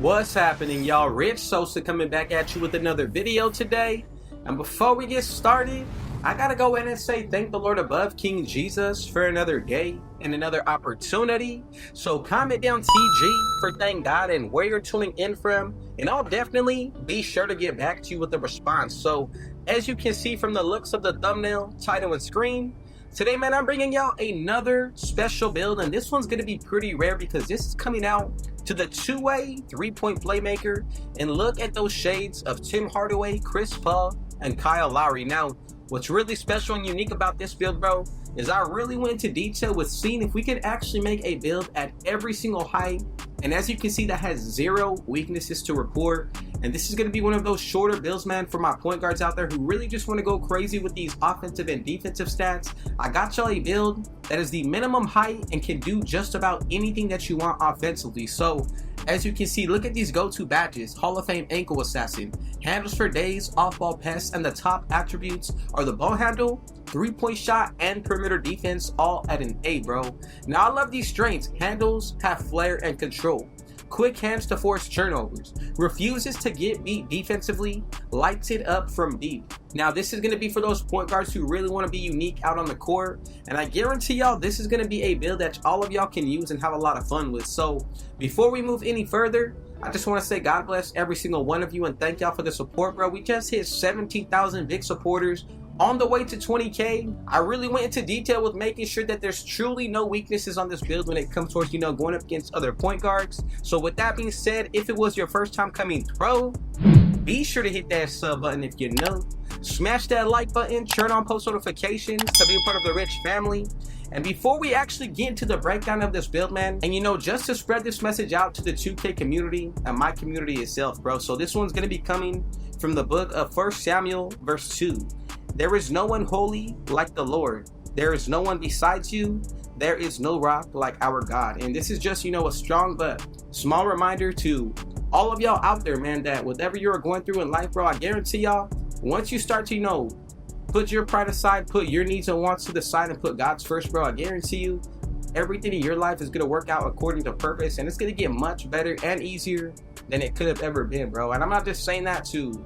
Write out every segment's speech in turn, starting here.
What's happening, y'all? Rich Sosa coming back at you with another video today. And before we get started, I gotta go in and say thank the Lord above, King Jesus, for another day and another opportunity. So comment down TG for thank God and where you're tuning in from, and I'll definitely be sure to get back to you with a response. So as you can see from the looks of the thumbnail, title, and screen, today, man, I'm bringing y'all another special build, and this one's gonna be pretty rare because this is coming out to the two-way three-point playmaker. And look at those shades of Tim Hardaway, Chris Paul, and Kyle Lowry. Now, what's really special and unique about this build, bro, is I really went into detail with seeing if we could actually make a build at every single height. And as you can see, that has zero weaknesses to report. And this is going to be one of those shorter builds, man, for my point guards out there who really just want to go crazy with these offensive and defensive stats. I got y'all a build that is the minimum height and can do just about anything that you want offensively. So as you can see, look at these go-to badges: Hall of Fame ankle assassin, handles for days, off-ball pest, and the top attributes are the ball handle, three-point shot, and perimeter defense, all at an A, bro. Now, I love these strengths. Handles have flair and control, quick hands to force turnovers, refuses to get beat defensively, lights it up from deep. Now, this is going to be for those point guards who really want to be unique out on the court, and I guarantee y'all this is going to be a build that all of y'all can use and have a lot of fun with. So before we move any further, I just want to say God bless every single one of you and thank y'all for the support, bro. We just hit 17,000 big supporters, on the way to 20K. I really went into detail with making sure that there's truly no weaknesses on this build when it comes towards, going up against other point guards. So with that being said, if it was your first time coming pro, be sure to hit that sub button if you're new. Smash that like button, turn on post notifications to be a part of the Rich family. And before we actually get into the breakdown of this build, man, and just to spread this message out to the 2K community and my community itself, bro. So this one's going to be coming from the book of 1 Samuel verse 2. There is no one holy like the Lord. There is no one besides you. There is no rock like our God. And this is just, a strong but small reminder to all of y'all out there, man, that whatever you're going through in life, bro, I guarantee y'all, once you start to, put your pride aside, put your needs and wants to the side, and put God's first, bro, I guarantee you, everything in your life is going to work out according to purpose, and it's going to get much better and easier than it could have ever been, bro. And I'm not just saying that to,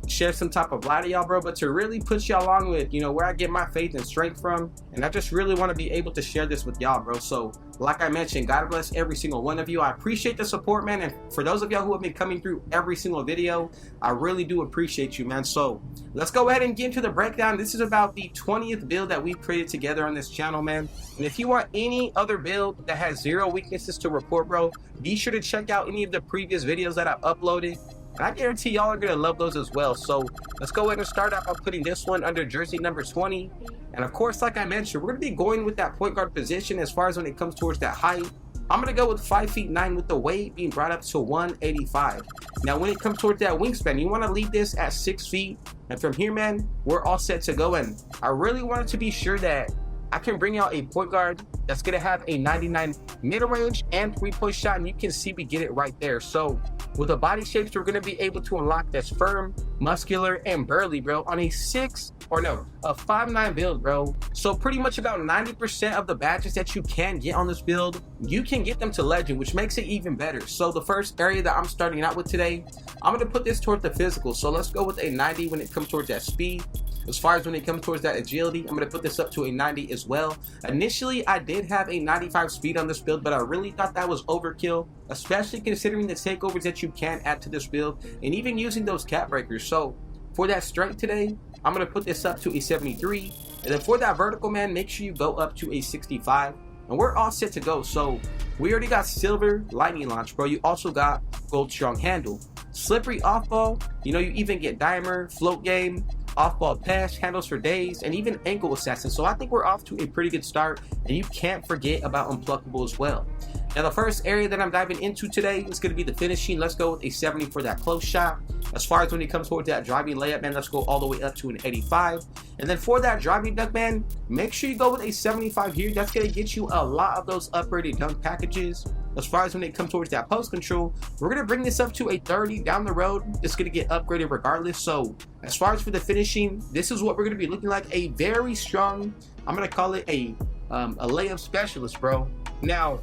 share some type of lie to y'all, bro, but to really put y'all along with, where I get my faith and strength from. And I just really want to be able to share this with y'all, bro. So like I mentioned, God bless every single one of you. I appreciate the support, man. And for those of y'all who have been coming through every single video, I really do appreciate you, man. So let's go ahead and get into the breakdown. This is about the 20th build that we've created together on this channel, man. And if you want any other build that has zero weaknesses to report, bro, be sure to check out any of the previous videos that I've uploaded. And I guarantee y'all are going to love those as well. So let's go ahead and start out by putting this one under jersey number 20. And of course, like I mentioned, we're going to be going with that point guard position as far as when it comes towards that height. I'm going to go with 5'9" with the weight being brought up to 185. Now, when it comes towards that wingspan, you want to leave this at 6 feet. And from here, man, we're all set to go. And I really wanted to be sure that I can bring out a point guard that's going to have a 99 mid-range and three-point shot, and you can see we get it right there. So with the body shapes, we're going to be able to unlock that's firm, muscular, and burly, bro, on a 5'9" build, bro. So pretty much about 90% of the badges that you can get on this build, you can get them to legend, which makes it even better. So the first area that I'm starting out with today, I'm going to put this towards the physical. So let's go with a 90 when it comes towards that speed. As far as when it comes towards that agility, I'm going to put this up to a 90 as well. Initially, I did have a 95 speed on this build, but I really thought that was overkill, especially considering the takeovers that you can add to this build and even using those cap breakers. So for that strength today, I'm going to put this up to a 73. And then for that vertical, man, make sure you go up to a 65. And we're all set to go. So we already got silver lightning launch, bro. You also got gold strong handle, slippery off ball. You even get dimer, float game, off-ball pass, handles for days, and even ankle assassin. So I think we're off to a pretty good start, and you can't forget about unpluckable as well. Now the first area that I'm diving into today is going to be the finishing. Let's go with a 70 for that close shot. As far as when it comes towards that driving layup, man, let's go all the way up to an 85. And then for that driving dunk, man, make sure you go with a 75 here. That's going to get you a lot of those upgraded dunk packages. As far as when it comes towards that post control, we're going to bring this up to a 30 down the road. It's going to get upgraded regardless. So as far as for the finishing, this is what we're going to be looking like. A very strong, I'm going to call it a layup specialist, bro. Now,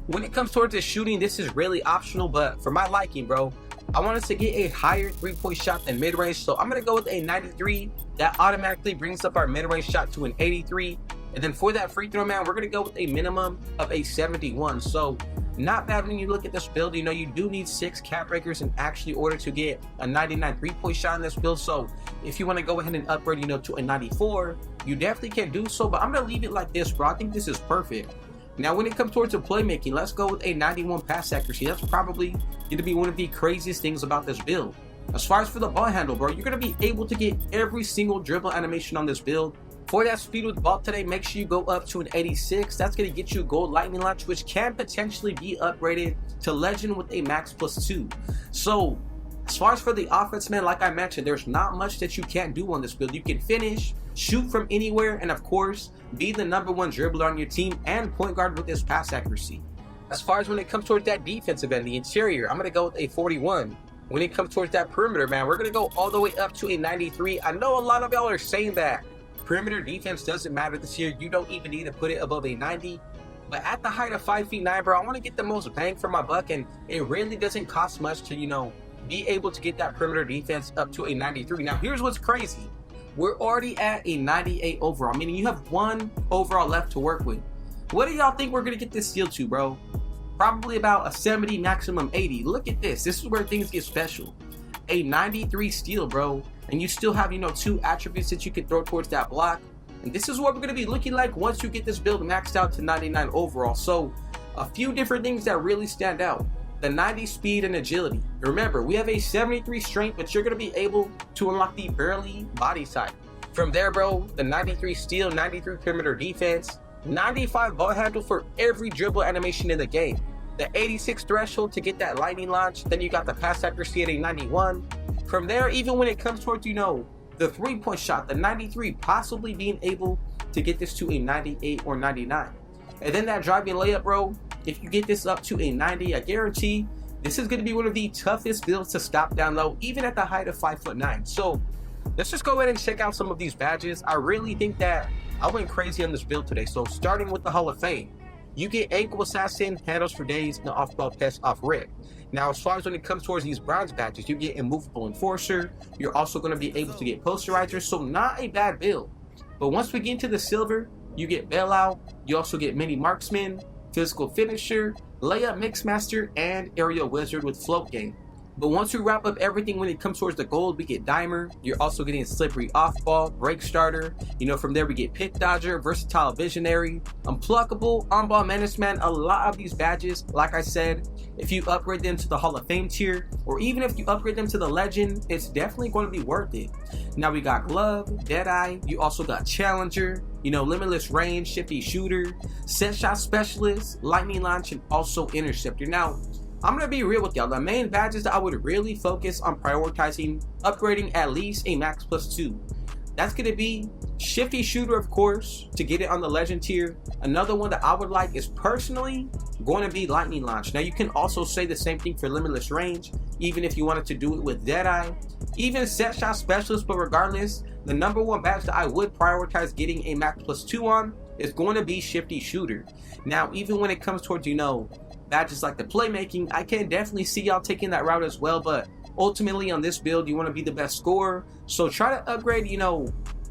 When it comes towards the shooting, this is really optional, but for my liking, bro, I want us to get a higher 3-point shot than mid-range, so I'm going to go with a 93. That automatically brings up our mid-range shot to an 83. And then for that free throw, man, we're going to go with a minimum of a 71. So not bad when you look at this build. You know, you do need 6 cap breakers in actually order to get a 99 3-point shot in this build. So if you want to go ahead and upgrade, you know, to a 94, you definitely can do so. But I'm going to leave it like this, bro. I think this is perfect. Now, when it comes towards the playmaking, let's go with a 91 pass accuracy. That's probably going to be one of the craziest things about this build. As far as for the ball handle, bro, you're going to be able to get every single dribble animation on this build. For that speed with ball today, make sure you go up to an 86. That's going to get you gold lightning launch, which can potentially be upgraded to legend with a max +2. So as far as for the offense, man, like I mentioned, there's not much that you can't do on this build. You can finish, shoot from anywhere, and of course, be the #1 dribbler on your team and point guard with this pass accuracy. As far as when it comes towards that defensive end, the interior, I'm going to go with a 41. When it comes towards that perimeter, man, we're going to go all the way up to a 93. I know a lot of y'all are saying that perimeter defense doesn't matter this year. You don't even need to put it above a 90. But at the height of 5'9", bro, I want to get the most bang for my buck, and it really doesn't cost much to, you know, be able to get that perimeter defense up to a 93. Now, here's what's crazy. We're already at a 98 overall, meaning you have 1 overall left to work with. What do y'all think we're going to get this steal to, bro? Probably about a 70, maximum 80. Look at this. This is where things get special. A 93 steal, bro. And you still have, you know, 2 attributes that you can throw towards that block. And this is what we're going to be looking like once you get this build maxed out to 99 overall. So a few different things that really stand out. The 90 speed and agility. Remember, we have a 73 strength, but you're going to be able to unlock the barely body type. From there, bro, the 93 steal, 93 perimeter defense, 95 ball handle for every dribble animation in the game. The 86 threshold to get that lightning launch. Then you got the pass accuracy at a 91. From there, even when it comes towards, you know, the 3-point shot, the 93, possibly being able to get this to a 98 or 99. And then that driving layup, bro, if you get this up to a 90, I guarantee this is going to be one of the toughest builds to stop down low, even at the height of 5'9". So let's just go ahead and check out some of these badges. I really think that I went crazy on this build today. So starting with the Hall of Fame, you get Ankle Assassin, Handles for Days, and Off-Ball Pest off rip. Now, as far as when it comes towards these bronze badges, you get Immovable Enforcer. You're also going to be able to get Posterizer, so not a bad build. But once we get into the silver, you get Bailout. You also get Mini Marksman, Physical Finisher, Layup Mixmaster, and Aerial Wizard with Float Game. But once we wrap up everything when it comes towards the gold, we get Dimer. You're also getting Slippery Off-Ball, Break Starter. You know, from there we get Pick Dodger, Versatile Visionary, Unpluckable, On-Ball Menace, man. A lot of these badges, like I said, if you upgrade them to the Hall of Fame tier, or even if you upgrade them to the Legend, it's definitely going to be worth it. Now we got Glove, Deadeye. You also got Challenger, you know, Limitless Range, Shifty Shooter, Set Shot Specialist, Lightning Launch, and also Interceptor. Now, I'm going to be real with y'all. The main badges that I would really focus on prioritizing, upgrading at least a max +2. That's going to be Shifty Shooter, of course, to get it on the Legend tier. Another one that I would like is personally going to be Lightning Launch. Now, you can also say the same thing for Limitless Range, even if you wanted to do it with Deadeye. Even Set Shot Specialist, but regardless, the #1 badge that I would prioritize getting a max +2 on is going to be Shifty Shooter. Now, even when it comes towards, you know, badges like the playmaking, I can definitely see y'all taking that route as well, but ultimately on this build, you want to be the best scorer. So try to upgrade, you know,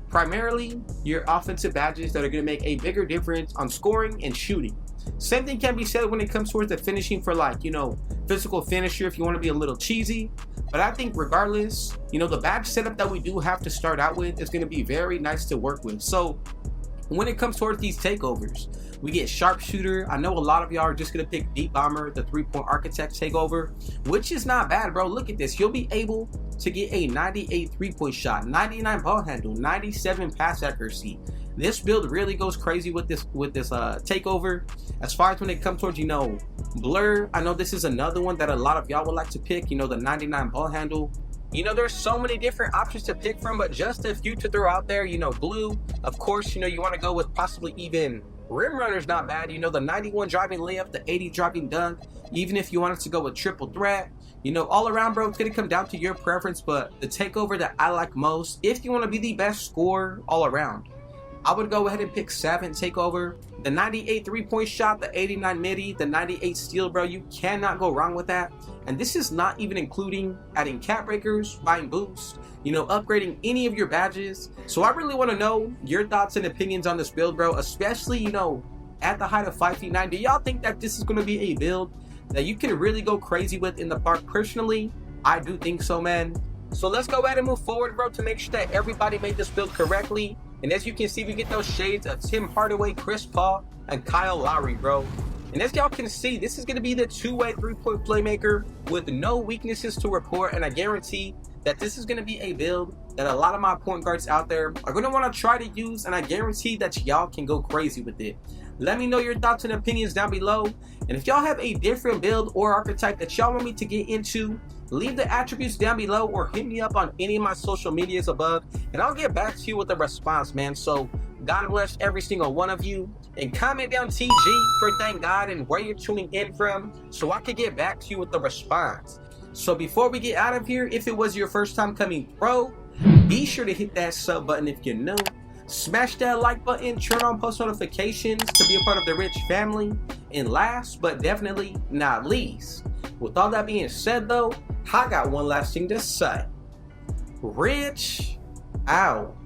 primarily your offensive badges that are going to make a bigger difference on scoring and shooting. Same thing can be said when it comes towards the finishing for, like, you know, Physical Finisher if you want to be a little cheesy. But I think regardless, you know, the badge setup that we do have to start out with is going to be very nice to work with. So when it comes towards these takeovers, we get Sharpshooter. I know a lot of y'all are just going to pick Deep Bomber, the 3-point Architect takeover, which is not bad, bro. Look at this. You'll be able to get a 98 3-point shot, 99 ball handle, 97 pass accuracy. This build really goes crazy with this takeover. As far as when it comes towards, you know, Blur, I know this is another one that a lot of y'all would like to pick, you know, the 99 ball handle. You know, there's so many different options to pick from, but just a few to throw out there. You know, Glue, of course, you know, you want to go with possibly even Rim Runner's not bad. You know, the 91 driving layup, the 80 driving dunk, even if you wanted to go with Triple Threat. You know, all around, bro, it's going to come down to your preference, but the takeover that I like most, if you want to be the best scorer all around, I would go ahead and pick 7 Takeover. The 98 3-point shot, the 89 midi, the 98 steal, bro. You cannot go wrong with that. And this is not even including adding cap breakers, buying boost, upgrading any of your badges. So I really want to know your thoughts and opinions on this build, bro. Especially, at the height of 5'9". Do y'all think that this is going to be a build that you can really go crazy with in the park? Personally, I do think so, man. So let's go ahead and move forward, bro, to make sure that everybody made this build correctly. And as you can see, we get those shades of Tim Hardaway, Chris Paul, and Kyle Lowry, bro. And as y'all can see, this is going to be the two-way three-point playmaker with no weaknesses to report. And I guarantee that this is going to be a build that a lot of my point guards out there are going to want to try to use. And I guarantee that y'all can go crazy with it. Let me know your thoughts and opinions down below. And if y'all have a different build or archetype that y'all want me to get into, leave the attributes down below or hit me up on any of my social medias above, and I'll get back to you with a response, man. So God bless every single one of you, and comment down TG for thank God and where you're tuning in from, so I can get back to you with the response. So before we get out of here, if it was your first time coming through, be sure to hit that sub button if you're new. Smash that like button, turn on post notifications to be a part of the Rich family. And last but definitely not least, with all that being said though, I got one last thing to say. Rich out.